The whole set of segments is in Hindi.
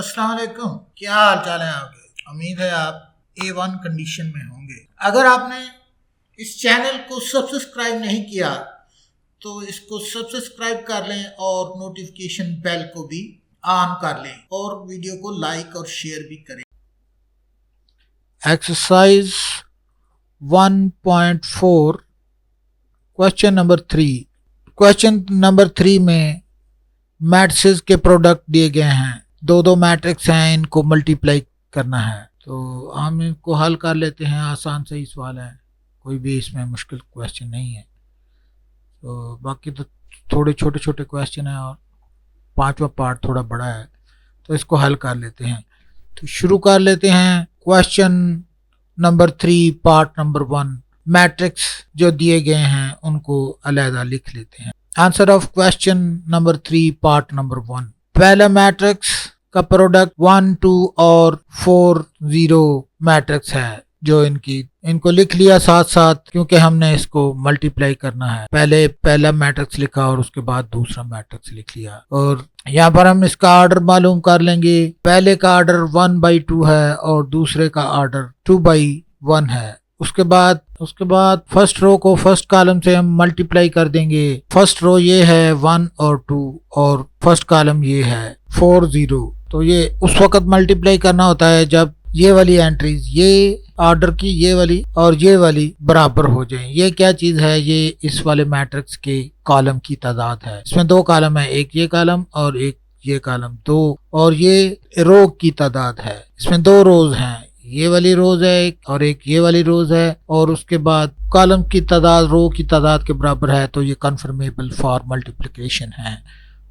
अस्सलाम वालेकुम, क्या हाल चाल है आपके। उम्मीद है आप A1 कंडीशन में होंगे। अगर आपने इस चैनल को सब्सक्राइब नहीं किया तो इसको सब्सक्राइब कर लें और नोटिफिकेशन बेल को भी ऑन कर लें और वीडियो को लाइक और शेयर भी करें। Exercise 1.4 question number 3। Question number 3 में मैट्रिक्स के प्रोडक्ट दिए गए हैं। दो मैट्रिक्स हैं, इनको मल्टीप्लाई करना है। तो हम इनको हल कर लेते हैं। आसान से ही सवाल है, कोई भी इसमें मुश्किल क्वेश्चन नहीं है। तो बाकी तो थोड़े छोटे छोटे क्वेश्चन हैं और पांचवा पार्ट थोड़ा बड़ा है, तो इसको हल कर लेते हैं। तो शुरू कर लेते हैं। Question number 3 part number 1। Matrix जो दिए गए हैं उनको अलग लिख लेते हैं। Answer of question number 3 part number 1। पहला मैट्रिक्स का प्रोडक्ट 1 2 और 4 0 मैट्रिक्स है। जो इनको लिख लिया साथ साथ, क्योंकि हमने इसको मल्टीप्लाई करना है। पहले पहला मैट्रिक्स लिखा और उसके बाद दूसरा मैट्रिक्स लिख लिया। और यहाँ पर हम इसका ऑर्डर मालूम कर लेंगे। पहले का ऑर्डर 1/2 है और दूसरे का ऑर्डर 2/1 है। उसके बाद फर्स्ट रो को फर्स्ट कॉलम से हम मल्टीप्लाई कर देंगे। फर्स्ट रो ये है 1 और 2 और फर्स्ट कॉलम ये है 4 0। तो ये उस वक्त मल्टीप्लाई करना होता है जब ये वाली एंट्रीज, ये ऑर्डर की ये वाली और ये वाली बराबर हो जाएं। ये क्या चीज है? ये इस वाले मैट्रिक्स के कॉलम की तादाद है। इसमें 2 कॉलम है, एक ये कॉलम और एक ये कॉलम, 2 और ये रो की तादाद है। इसमें 2 रोज हैं, ये वाली रोज है एक और एक ये वाली रोज है। और उसके बाद कॉलम की तादाद रो की तादाद के बराबर है, तो ये कन्फर्मेबल फॉर मल्टीप्लिकेशन है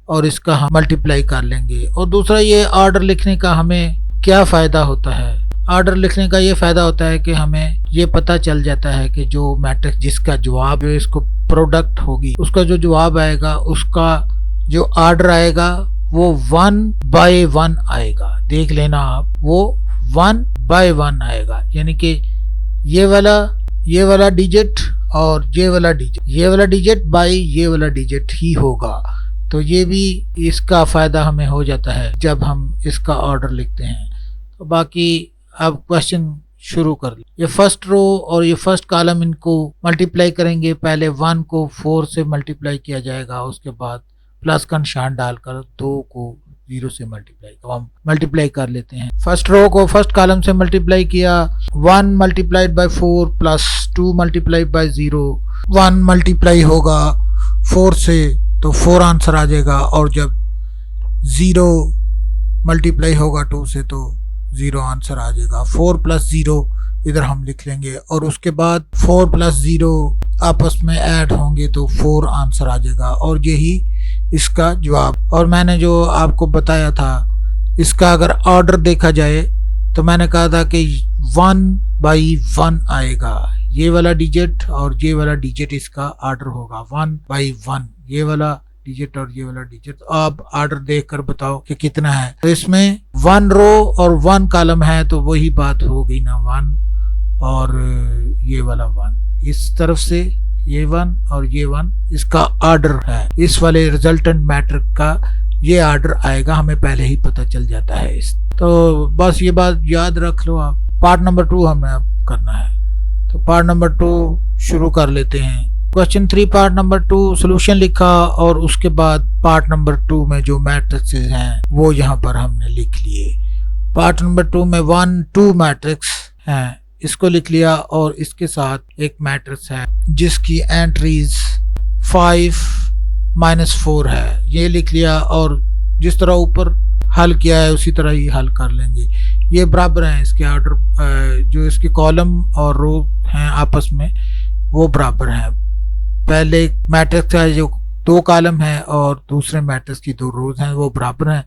और इसका हम मल्टीप्लाई कर लेंगे। और दूसरा, ये ऑर्डर लिखने का हमें क्या फ़ायदा होता है? ऑर्डर लिखने का ये फ़ायदा होता है कि हमें ये पता चल जाता है कि जो मैट्रिक्स जिसका जवाब जो इसको प्रोडक्ट होगी, उसका जो जवाब आएगा, उसका जो ऑर्डर आएगा वो 1/1 आएगा। देख लेना आप, वो 1/1 आएगा। यानी कि ये वाला डिजिट और ये वाला डिजिट बाई ये वाला डिजिट ही होगा। तो ये भी इसका फ़ायदा हमें हो जाता है जब हम इसका ऑर्डर लिखते हैं। तो बाकी अब क्वेश्चन शुरू कर ले। ये फर्स्ट रो और ये फर्स्ट कॉलम, इनको मल्टीप्लाई करेंगे। पहले 1 को 4 से मल्टीप्लाई किया जाएगा, उसके बाद प्लस का निशान डालकर 2 को 0 से मल्टीप्लाई। तो हम मल्टीप्लाई कर लेते हैं। फर्स्ट रो को फर्स्ट कॉलम से मल्टीप्लाई किया। 1 multiplied by 4 plus 2 multiplied by 0। 1 multiply होगा 4 से तो 4 आंसर आ जाएगा। और जब 0 मल्टीप्लाई होगा 2 से तो 0 आंसर आ जाएगा। 4 + 0 इधर हम लिख लेंगे और उसके बाद 4 + 0 आपस में ऐड होंगे तो 4 आंसर आ जाएगा और यही इसका जवाब। और मैंने जो आपको बताया था, इसका अगर ऑर्डर देखा जाए तो मैंने कहा था कि 1/1 आएगा। ये वाला डिजिट और ये वाला डिजिट इसका ऑर्डर होगा 1/1। ये वाला डिजिट और ये वाला डिजिट। आप ऑर्डर देखकर बताओ कि कितना है। तो इसमें 1 रो और 1 कॉलम है, तो वही बात हो गई ना, 1 और ये वाला 1। इस तरफ से ये 1 और ये 1 इसका ऑर्डर है। इस वाले रिजल्टेंट मैट्रिक्स का ये ऑर्डर आएगा, हमें पहले ही पता चल जाता है। तो बस ये बात याद रख लो आप। पार्ट नंबर 2 हमें अब करना है। तो पार्ट नंबर 2 शुरू कर लेते हैं। क्वेश्चन 3 पार्ट नंबर 2 सोल्यूशन लिखा और उसके बाद पार्ट नंबर 2 में जो मैट्रिक्स हैं वो यहाँ पर हमने लिख लिए। पार्ट नंबर 2 में 1 2 मैट्रिक्स हैं, इसको लिख लिया और इसके साथ एक मैट्रिक्स है जिसकी एंट्रीज 5 - 4 है, ये लिख लिया। और जिस तरह ऊपर हल किया है उसी तरह ही हल कर लेंगे। ये बराबर हैं, इसके ऑर्डर जो इसके कॉलम और रो हैं आपस में वो बराबर हैं। पहले मैट्रिक्स का जो 2 कॉलम है और दूसरे मैट्रिक्स की 2 रोज हैं वो बराबर हैं,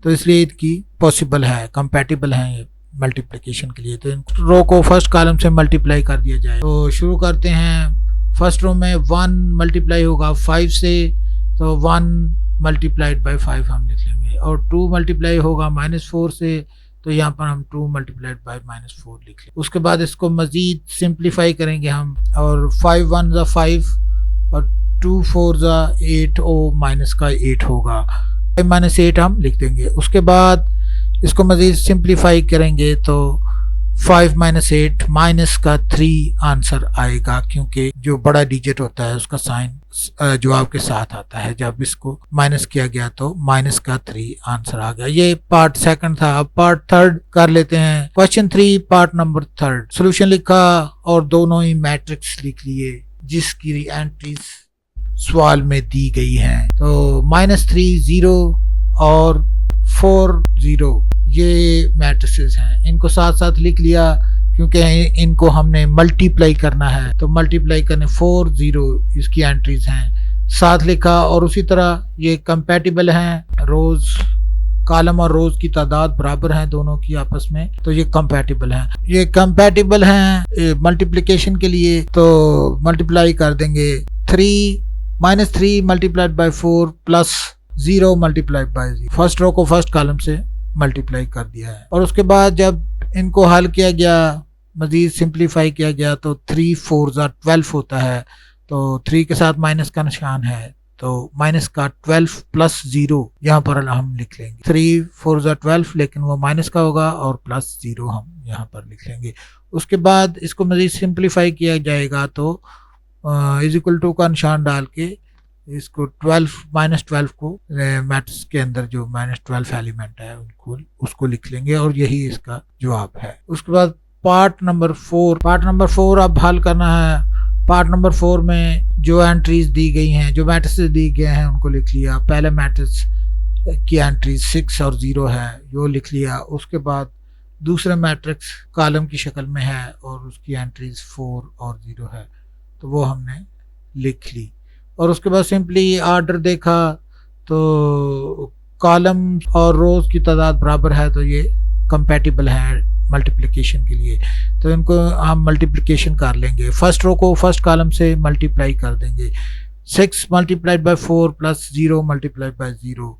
तो इसलिए इसकी पॉसिबल है, कंपैटिबल हैं ये मल्टीप्लिकेशन के लिए। तो इन रो को फर्स्ट कॉलम से मल्टीप्लाई कर दिया जाए। तो शुरू करते हैं। फर्स्ट रो में 1 मल्टीप्लाई होगा 5 से, तो 1 मल्टीप्लाइड बाय 5 हम लिख लेंगे। और 2 मल्टीप्लाई होगा -4 से, तो यहाँ पर हम 2 मल्टीप्लाइड बाय -4 लिख लें। उसके बाद इसको मज़ीद सिंप्लीफाई करेंगे हम, और 5 1 ज़ा 5 और 2 4 ज़ा 8 और माइनस का 8 होगा। -8 हम लिख देंगे। उसके बाद इसको मज़ीद सिंप्लीफाई करेंगे तो 5 माइनस 8 माइनस का 3 आंसर आएगा, क्योंकि जो बड़ा डिजिट होता है उसका साइन जवाब के साथ आता है। जब इसको माइनस किया गया तो माइनस का 3 आंसर आ गया। ये पार्ट सेकंड था। अब पार्ट थर्ड कर लेते हैं। Question 3 part number third. Solution लिखा और दोनों ही मैट्रिक्स लिख लिए जिसकी एंट्रीज सवाल में दी गई हैं। तो -3 0 और 4 0 ये मैट्रिसेस हैं। इनको साथ साथ लिख लिया क्योंकि इनको हमने मल्टीप्लाई करना है। तो मल्टीप्लाई करने 4 0 इसकी एंट्रीज हैं, साथ लिखा। और उसी तरह ये कंपैटिबल हैं, रोज कॉलम और रोज की तादाद बराबर हैं दोनों की आपस में, तो ये कंपैटिबल हैं। ये कंपैटिबल हैं मल्टीप्लिकेशन के लिए, तो मल्टीप्लाई कर देंगे। -3 multiplied by 4 plus 0 multiplied by 0। First row को फर्स्ट कॉलम से मल्टीप्लाई कर दिया है। और उसके बाद जब इनको हल किया गया, मजीद सिंप्लीफाई किया गया, तो 3 4 12 होता है। तो 3 के साथ माइनस का निशान है, तो माइनस का 12 प्लस 0 यहाँ पर हम लिख लेंगे। 3 4 12, लेकिन वो माइनस का होगा, और प्लस 0 हम यहाँ पर लिख लेंगे। उसके बाद इसको मजीद सिंप्लीफाई किया जाएगा तो इज इक्वल टू का निशान डाल के इसको -12 को मैट्रिक्स के अंदर जो -12 एलिमेंट है उसको लिख लेंगे, और यही इसका जवाब है। उसके बाद पार्ट नंबर 4 अब हल करना है। पार्ट नंबर 4 में जो एंट्रीज दी गई हैं, जो मैट्रिक्स दी गए हैं, उनको लिख लिया। पहले मैट्रिक्स की एंट्रीज 6 और 0 है, वो लिख लिया। उसके बाद दूसरे मैट्रिक्स कॉलम की शक्ल में है और उसकी एंट्रीज 4 और 0 है, तो वो हमने लिख ली। और उसके बाद सिंपली आर्डर देखा तो कॉलम और रोज की तादाद बराबर है, तो ये कंपैटिबल है मल्टीप्लिकेशन के लिए। तो इनको हम मल्टीप्लिकेशन कर लेंगे। फर्स्ट रो को फर्स्ट कॉलम से मल्टीप्लाई कर देंगे। 6 multiplied by 4 plus 0 multiplied by 0,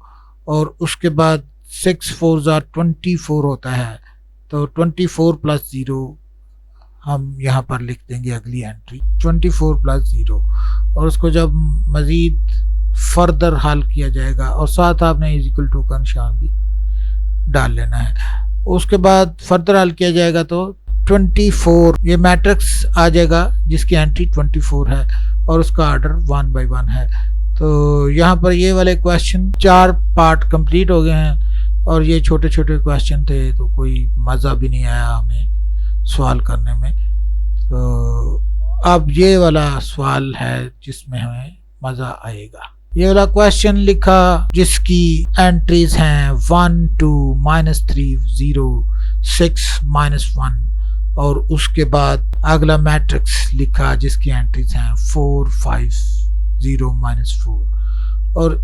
और उसके बाद 6 4 24 होता है, तो 24 प्लस 0 हम यहाँ पर लिख देंगे अगली एंट्री 24 प्लस 0। और उसको जब मज़ीद फर्दर हल किया जाएगा, और साथ आपने इज इक्वल टू का निशान भी डाल लेना है। उसके बाद फर्दर हल किया जाएगा तो 24 ये मैट्रिक्स आ जाएगा जिसकी एंट्री 24 है, और उसका ऑर्डर 1 by 1 है। तो यहाँ पर ये वाले क्वेश्चन 4 पार्ट कंप्लीट हो गए हैं, और ये छोटे छोटे क्वेश्चन थे, तो कोई मज़ा भी नहीं आया हमें सवाल करने में। तो अब ये वाला सवाल है जिसमें हमें मज़ा आएगा। ये वाला क्वेश्चन लिखा जिसकी एंट्रीज हैं 1 2 -3 0 6 -1, और उसके बाद अगला मैट्रिक्स लिखा जिसकी एंट्रीज हैं 4 5 0 -4, और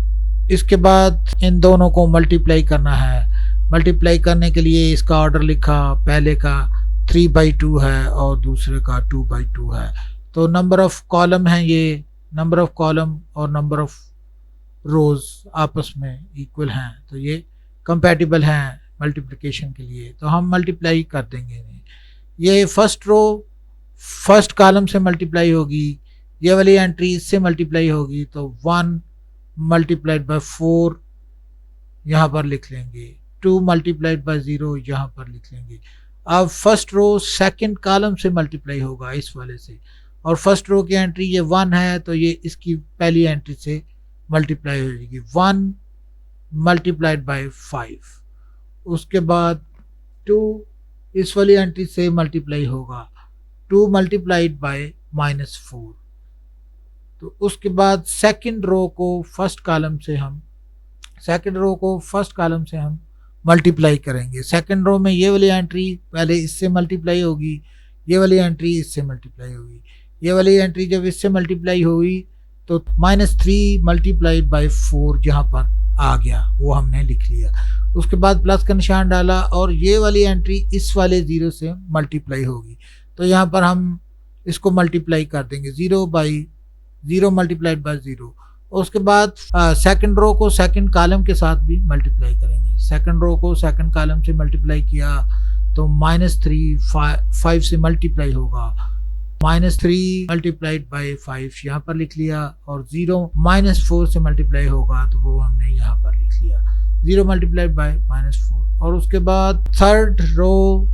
इसके बाद इन दोनों को मल्टीप्लाई करना है। मल्टीप्लाई करने के लिए इसका ऑर्डर लिखा, पहले का 3 by 2 है और दूसरे का 2 by 2 है। तो नंबर ऑफ कॉलम हैं, ये नंबर ऑफ कॉलम और नंबर ऑफ रोज आपस में इक्वल हैं, तो ये कंपैटिबल हैं मल्टीप्लिकेशन के लिए। तो हम मल्टीप्लाई कर देंगे। ये फर्स्ट रो फर्स्ट कॉलम से मल्टीप्लाई होगी, ये वाली एंट्री इससे मल्टीप्लाई होगी, तो 1 मल्टीप्लाइड बाय 4 यहाँ पर लिख लेंगे, 2 मल्टीप्लाइड बाय 0 यहाँ पर लिख लेंगे। अब फर्स्ट रो सेकंड कॉलम से मल्टीप्लाई होगा इस वाले से, और फर्स्ट रो की एंट्री ये 1 है, तो ये इसकी पहली एंट्री से मल्टीप्लाई हो जाएगी 1 मल्टीप्लाइड बाय 5। उसके बाद 2 इस वाली एंट्री से मल्टीप्लाई होगा 2 मल्टीप्लाइड बाय -4। तो उसके बाद सेकंड रो को फर्स्ट कॉलम से हम मल्टीप्लाई करेंगे। सेकंड रो में ये वाली एंट्री पहले इससे मल्टीप्लाई होगी, ये वाली एंट्री इससे मल्टीप्लाई होगी, ये वाली एंट्री जब इससे मल्टीप्लाई हुई तो -3 मल्टीप्लाइड बाय 4 यहाँ पर आ गया, वो हमने लिख लिया। उसके बाद प्लस का निशान डाला, और ये वाली एंट्री इस वाले 0 से मल्टीप्लाई होगी, तो यहाँ पर हम इसको मल्टीप्लाई कर देंगे 0 मल्टीप्लाइड बाय 0। उसके बाद सेकंड रो को सेकंड कॉलम के साथ भी मल्टीप्लाई करेंगे। सेकंड रो को सेकंड कॉलम से मल्टीप्लाई किया तो -3 5 से मल्टीप्लाई होगा, -3 मल्टीप्लाइड बाय 5 यहाँ पर लिख लिया, और 0 -4 से मल्टीप्लाई होगा, तो वो हमने यहाँ पर लिख लिया। 0 मल्टीप्लाइड बाय -4। और उसके बाद थर्ड रो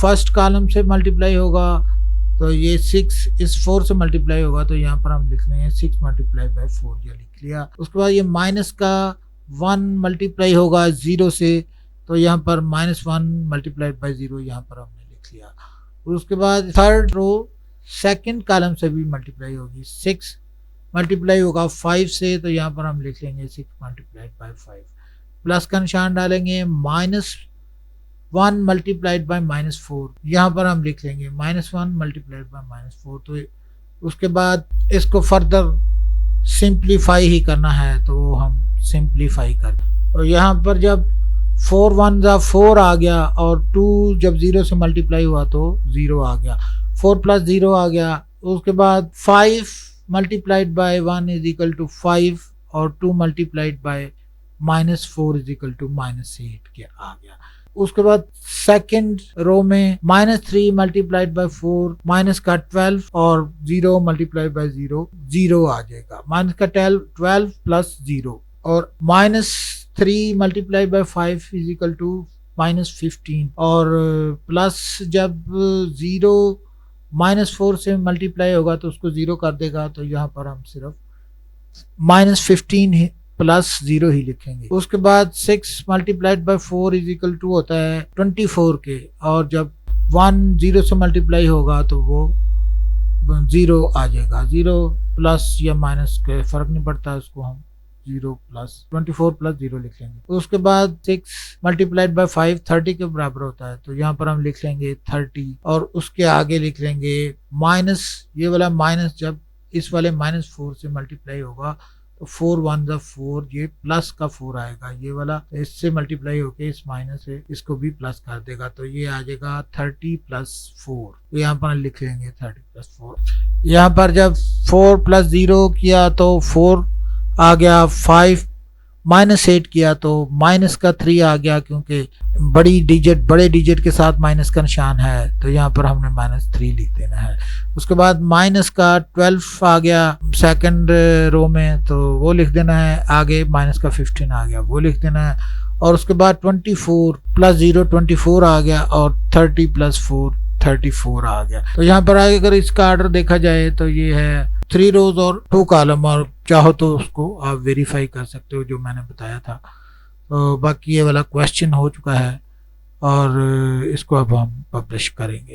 फर्स्ट कॉलम से मल्टीप्लाई होगा तो ये 6 इस 4 से मल्टीप्लाई होगा, तो यहाँ पर हम लिख लेंगे 6 मल्टीप्लाई बाय 4, ये लिख लिया। उसके बाद ये माइनस का 1 मल्टीप्लाई होगा 0 से, तो यहाँ पर -1 मल्टीप्लाइड बाय 0 यहाँ पर हमने लिख लिया। उसके बाद थर्ड रो सेकंड कॉलम से भी मल्टीप्लाई होगी, 6 मल्टीप्लाई होगा 5 से, तो यहाँ पर हम लिख लेंगे 6 मल्टीप्लाइड बाय 5। प्लस का निशान डालेंगे, -1 मल्टीप्लाइड बाय -4, यहाँ पर हम लिख लेंगे -1 मल्टीप्लाइड बाय -4। तो उसके बाद इसको फर्दर सिंप्लीफाई ही करना है, तो हम सिंप्लीफाई कर। और यहाँ पर जब 4 1 जा 4 आ गया और 2 जब 0 से मल्टीप्लाई हुआ तो 0 आ गया, 4 + 0 आ गया। उसके बाद 5 multiplied by 1 is equal to 5 और 2 multiplied by -4 is equal to -8 के आ गया। उसके बाद सेकंड रो में -3 मल्टीप्लाइड बाय 4 माइनस का 12 और 0 मल्टीप्लाइड बाय 0 0 आ जाएगा, माइनस का 12 प्लस 0 और -3 multiplied by 5 is equal to -15 और प्लस जब 0 -4 से मल्टीप्लाई होगा तो उसको 0 कर देगा, तो यहाँ पर हम सिर्फ -15 प्लस 0 ही लिखेंगे। उसके बाद 6 multiplied by 4 is equal to होता है 24 के, और जब 1 0 से मल्टीप्लाई होगा तो वो 0 आ जाएगा, 0 प्लस या माइनस के फर्क नहीं पड़ता, उसको हम 0 प्लस 24 प्लस 0 लिख लेंगे। उसके बाद 6 मल्टीप्लाइड बाय 5 30 के बराबर होता है, तो यहाँ पर हम लिख लेंगे 30 और उसके आगे लिख लेंगे माइनस, ये वाला माइनस जब इस वाले -4 से मल्टीप्लाई होगा तो 4 1 जा 4, ये प्लस का 4 आएगा, ये वाला इससे मल्टीप्लाई होके इस माइनस से इसको भी प्लस कर देगा, तो ये आ जाएगा 30 + 4। तो यहाँ पर लिख लेंगे 30 + 4। यहाँ पर जब 4 + 0 किया तो 4 आ गया, 5 -8 किया तो माइनस का 3 आ गया, क्योंकि बड़े डिजिट के साथ माइनस का निशान है, तो यहाँ पर हमने -3 लिख देना है। उसके बाद माइनस का 12 आ गया सेकंड रो में, तो वो लिख देना है। आगे माइनस का 15 आ गया, वो लिख देना है। और उसके बाद 24 + 0 24 आ गया और 30 + 4 34 आ गया। तो यहाँ पर आगे अगर इसका ऑर्डर देखा जाए तो ये है 3 रोज और 2 कॉलम, और चाहो तो उसको आप वेरीफाई कर सकते हो जो मैंने बताया था। तो बाकी ये वाला क्वेश्चन हो चुका है और इसको अब हम पब्लिश करेंगे।